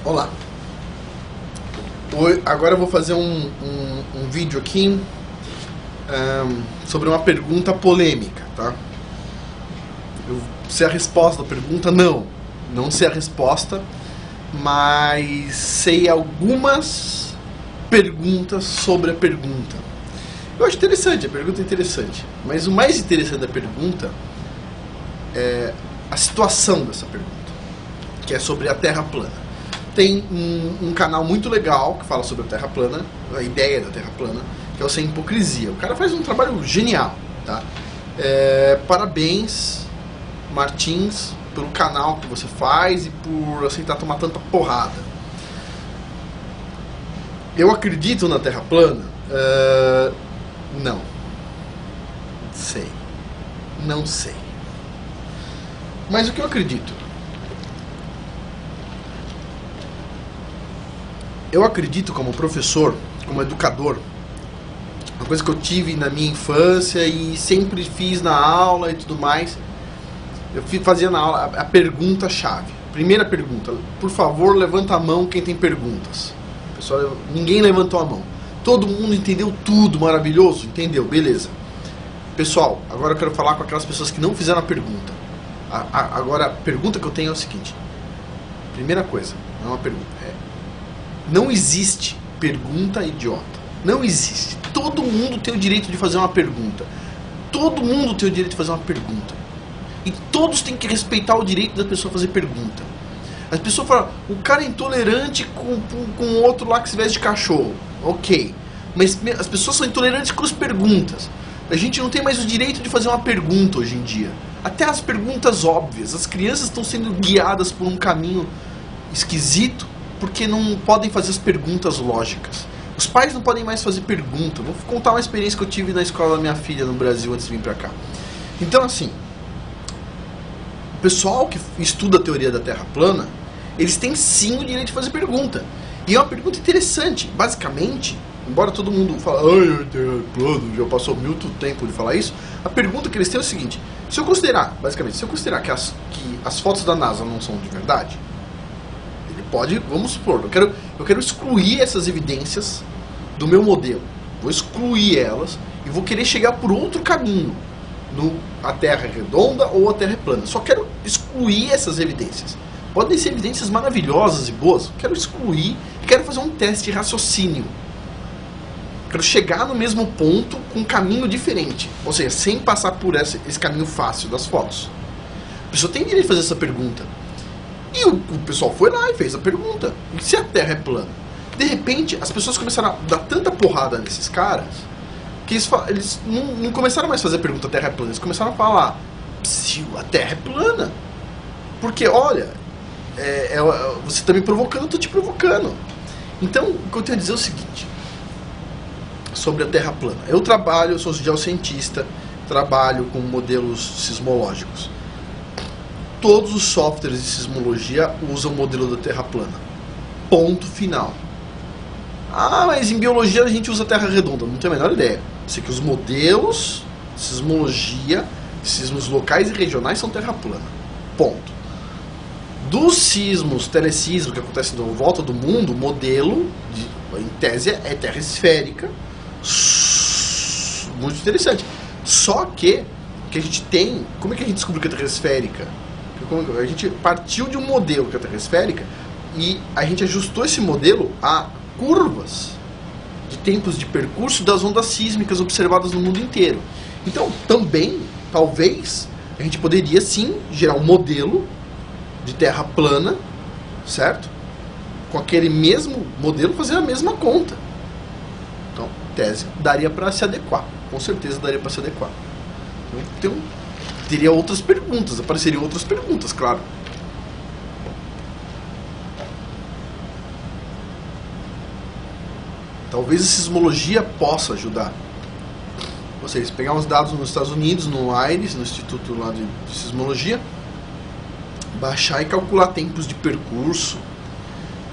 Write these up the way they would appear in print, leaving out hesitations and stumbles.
Olá, agora eu vou fazer um vídeo aqui sobre uma pergunta polêmica, tá? Eu sei a resposta da pergunta? Não sei a resposta, mas sei algumas perguntas sobre a pergunta. Eu acho interessante, a pergunta é interessante, mas o mais interessante da pergunta é a situação dessa pergunta, que é sobre a Terra plana. Tem um canal muito legal que fala sobre a Terra plana, a ideia da Terra plana, que é o Sem Hipocrisia. O cara faz um trabalho genial, tá? Parabéns, Martins, pelo canal que você faz e por aceitar tomar tanta porrada. Eu acredito na Terra plana? Não. Não sei. Mas o que eu acredito? Eu acredito como professor, como educador, uma coisa que eu tive na minha infância e sempre fiz na aula e tudo mais, eu fazia na aula a pergunta-chave. Primeira pergunta, por favor, levanta a mão quem tem perguntas. Pessoal, ninguém levantou a mão. Todo mundo entendeu tudo, maravilhoso? Entendeu, beleza. Pessoal, agora eu quero falar com aquelas pessoas que não fizeram a pergunta. Agora, a pergunta que eu tenho é o seguinte. Primeira coisa, não é uma pergunta, não existe pergunta idiota. Não existe. Todo mundo tem o direito de fazer uma pergunta. Todo mundo tem o direito de fazer uma pergunta. E todos têm que respeitar o direito da pessoa fazer pergunta. As pessoas falam, o cara é intolerante com o outro lá que se veste de cachorro. Ok. Mas as pessoas são intolerantes com as perguntas. A gente não tem mais o direito de fazer uma pergunta hoje em dia. Até as perguntas óbvias. As crianças estão sendo guiadas por um caminho esquisito porque não podem fazer as perguntas lógicas. Os pais não podem mais fazer pergunta. Vou contar uma experiência que eu tive na escola da minha filha no Brasil antes de vir pra cá. Então, assim, o pessoal que estuda a teoria da Terra plana, eles têm sim o direito de fazer pergunta. E é uma pergunta interessante. Basicamente, embora todo mundo fale, ai, Terra plana, já passou muito tempo de falar isso, a pergunta que eles têm é o seguinte: se eu considerar que as fotos da NASA não são de verdade, pode, vamos supor, eu quero excluir essas evidências do meu modelo. Vou excluir elas e vou querer chegar por outro caminho. A Terra é redonda ou a Terra é plana. Só quero excluir essas evidências. Podem ser evidências maravilhosas e boas. Quero excluir e quero fazer um teste de raciocínio. Quero chegar no mesmo ponto com um caminho diferente. Ou seja, sem passar por esse caminho fácil das fotos. A pessoa tem direito de fazer essa pergunta. E o pessoal foi lá e fez a pergunta. E se a Terra é plana? De repente, as pessoas começaram a dar tanta porrada nesses caras que eles não começaram mais a fazer a pergunta Terra é plana. Eles começaram a falar se a Terra é plana. Porque, olha, você está me provocando, eu estou te provocando. Então, o que eu tenho a dizer é o seguinte sobre a Terra plana. Eu sou geocientista, trabalho com modelos sismológicos. Todos os softwares de sismologia usam o modelo da Terra plana. Ponto final. Ah, mas em biologia a gente usa Terra redonda. Não tenho a menor ideia. Sei que os modelos de sismologia, sismos locais e regionais são Terra plana. Ponto. Dos sismos, telesismos que acontecem em volta do mundo, o modelo, em tese, é Terra esférica. Muito interessante. Só que a gente tem... Como é que a gente descobriu que a Terra é esférica? A gente partiu de um modelo que é a Terra esférica e a gente ajustou esse modelo a curvas de tempos de percurso das ondas sísmicas observadas no mundo inteiro. Então, também, talvez, a gente poderia sim gerar um modelo de Terra plana, certo? Com aquele mesmo modelo fazer a mesma conta. Então, tese, daria para se adequar. Com certeza daria para se adequar. Então, teria outras perguntas, apareceriam outras perguntas, claro. Talvez a sismologia possa ajudar. Vocês pegar uns dados nos Estados Unidos, no IRIS, no Instituto lá de Sismologia, baixar e calcular tempos de percurso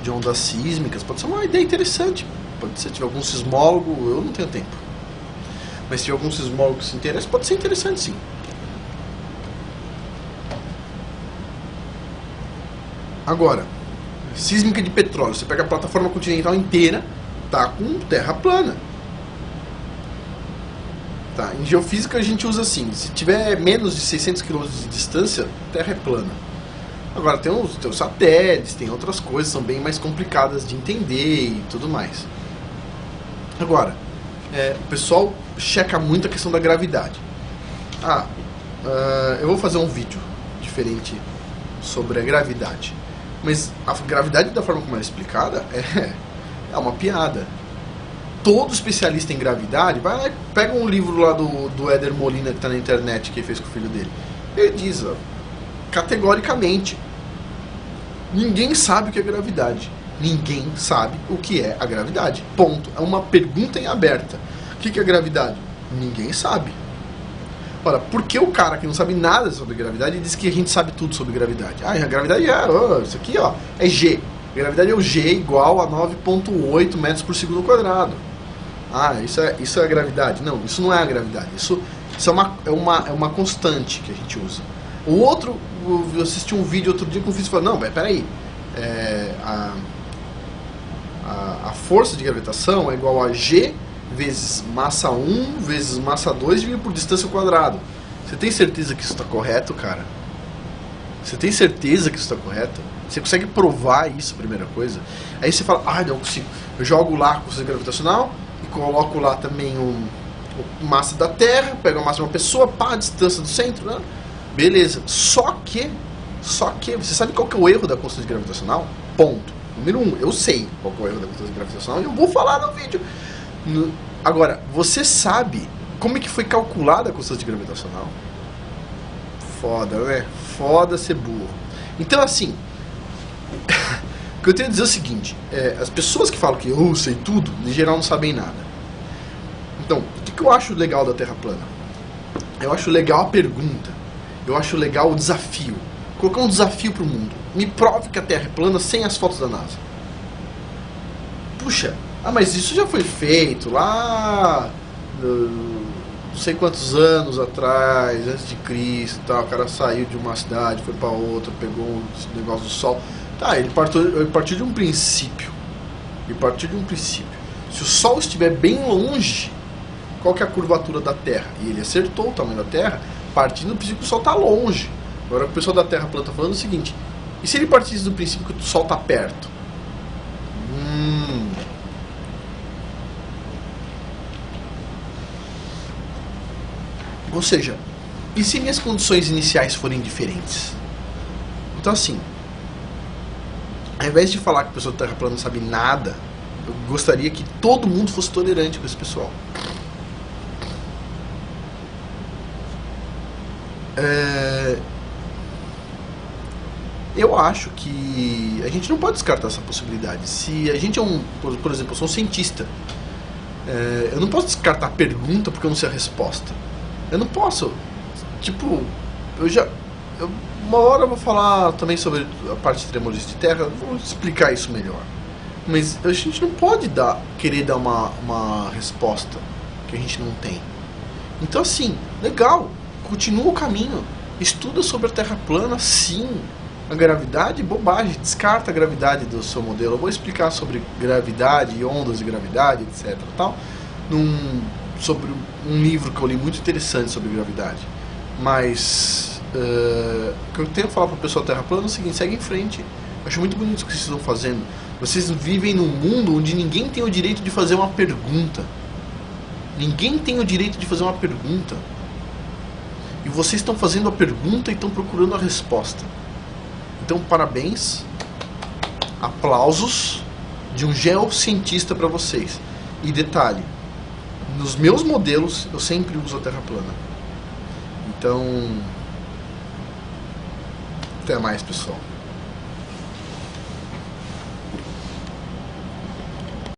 de ondas sísmicas, pode ser uma ideia interessante. Pode ser, se tiver algum sismólogo, eu não tenho tempo. Mas se tiver algum sismólogo que se interessa, pode ser interessante sim. Agora, sísmica de petróleo. Você pega a plataforma continental inteira, tá com terra plana. Tá, em geofísica a gente usa assim, se tiver menos de 600 km de distância, terra é plana. Agora tem os satélites, tem outras coisas, são bem mais complicadas de entender e tudo mais. Agora, o pessoal checa muito a questão da gravidade. Eu vou fazer um vídeo diferente sobre a gravidade. Mas a gravidade, da forma como ela é explicada, é uma piada. Todo especialista em gravidade, vai lá e pega um livro lá do Éder Molina, que está na internet, que ele fez com o filho dele. Ele diz, categoricamente, ninguém sabe o que é gravidade. Ninguém sabe o que é a gravidade. Ponto. É uma pergunta em aberta. O que é gravidade? Ninguém sabe. Ora, por que o cara que não sabe nada sobre gravidade diz que a gente sabe tudo sobre gravidade? A gravidade isso aqui é G. A gravidade é o G igual a 9,8 metros por segundo quadrado. Isso é a gravidade. Não, isso não é a gravidade. Isso é uma constante que a gente usa. O outro, eu assisti um vídeo outro dia que eu fiz e falei, não, peraí. A força de gravitação é igual a G vezes massa 1 vezes massa 2 dividido por distância ao quadrado. Você tem certeza que isso está correto, cara? Você tem certeza que isso está correto? Você consegue provar isso, primeira coisa? Aí você fala, não consigo. Eu jogo lá a força gravitacional e coloco lá também a massa da Terra, pego a massa de uma pessoa, a distância do centro, né? Beleza. Só que, você sabe qual que é o erro da constante gravitacional? Ponto. Número 1, eu sei qual que é o erro da constante gravitacional e eu vou falar no vídeo. Agora, você sabe como é que foi calculada a constante gravitacional? Foda, né? Foda ser burro. Então, assim, o que eu tenho a dizer é o seguinte, as pessoas que falam que eu sei tudo, em geral não sabem nada. Então, o que eu acho legal da Terra plana? Eu acho legal a pergunta. Eu acho legal o desafio. Colocar um desafio pro mundo. Me prove que a Terra é plana sem as fotos da NASA. Puxa, mas isso já foi feito lá não sei quantos anos atrás, antes de Cristo, tá? O cara saiu de uma cidade, foi para outra, pegou um negócio do Sol. Tá, ele partiu de um princípio. Se o Sol estiver bem longe, qual que é a curvatura da Terra? E ele acertou o tamanho da Terra, partindo do princípio que o Sol está longe. Agora o pessoal da Terra plana está falando o seguinte, e se ele partisse do princípio que o Sol está perto? Ou seja, e se minhas condições iniciais forem diferentes? Então assim, ao invés de falar que a pessoa da Terra plana não sabe nada, eu gostaria que todo mundo fosse tolerante com esse pessoal. Eu acho que a gente não pode descartar essa possibilidade. Se a gente por exemplo, eu sou um cientista, eu não posso descartar a pergunta porque eu não sei a resposta. Eu não posso. Tipo, uma hora eu vou falar também sobre a parte de tremores de terra, vou explicar isso melhor. Mas a gente não pode querer dar uma resposta que a gente não tem. Então assim, legal, continua o caminho. Estuda sobre a Terra plana, sim. A gravidade, bobagem, descarta a gravidade do seu modelo. Eu vou explicar sobre gravidade, ondas de gravidade, etc. Tal, sobre um livro que eu li muito interessante sobre gravidade. Mas o que eu tenho que falar para o pessoal da Terra plana é o seguinte, segue em frente. Eu acho muito bonito o que vocês estão fazendo. Vocês vivem num mundo onde ninguém tem o direito de fazer uma pergunta. Ninguém tem o direito de fazer uma pergunta. E vocês estão fazendo a pergunta e estão procurando a resposta. Então, parabéns, aplausos de um geocientista para vocês. E detalhe, nos meus modelos eu sempre uso a Terra plana. Então, até mais, pessoal.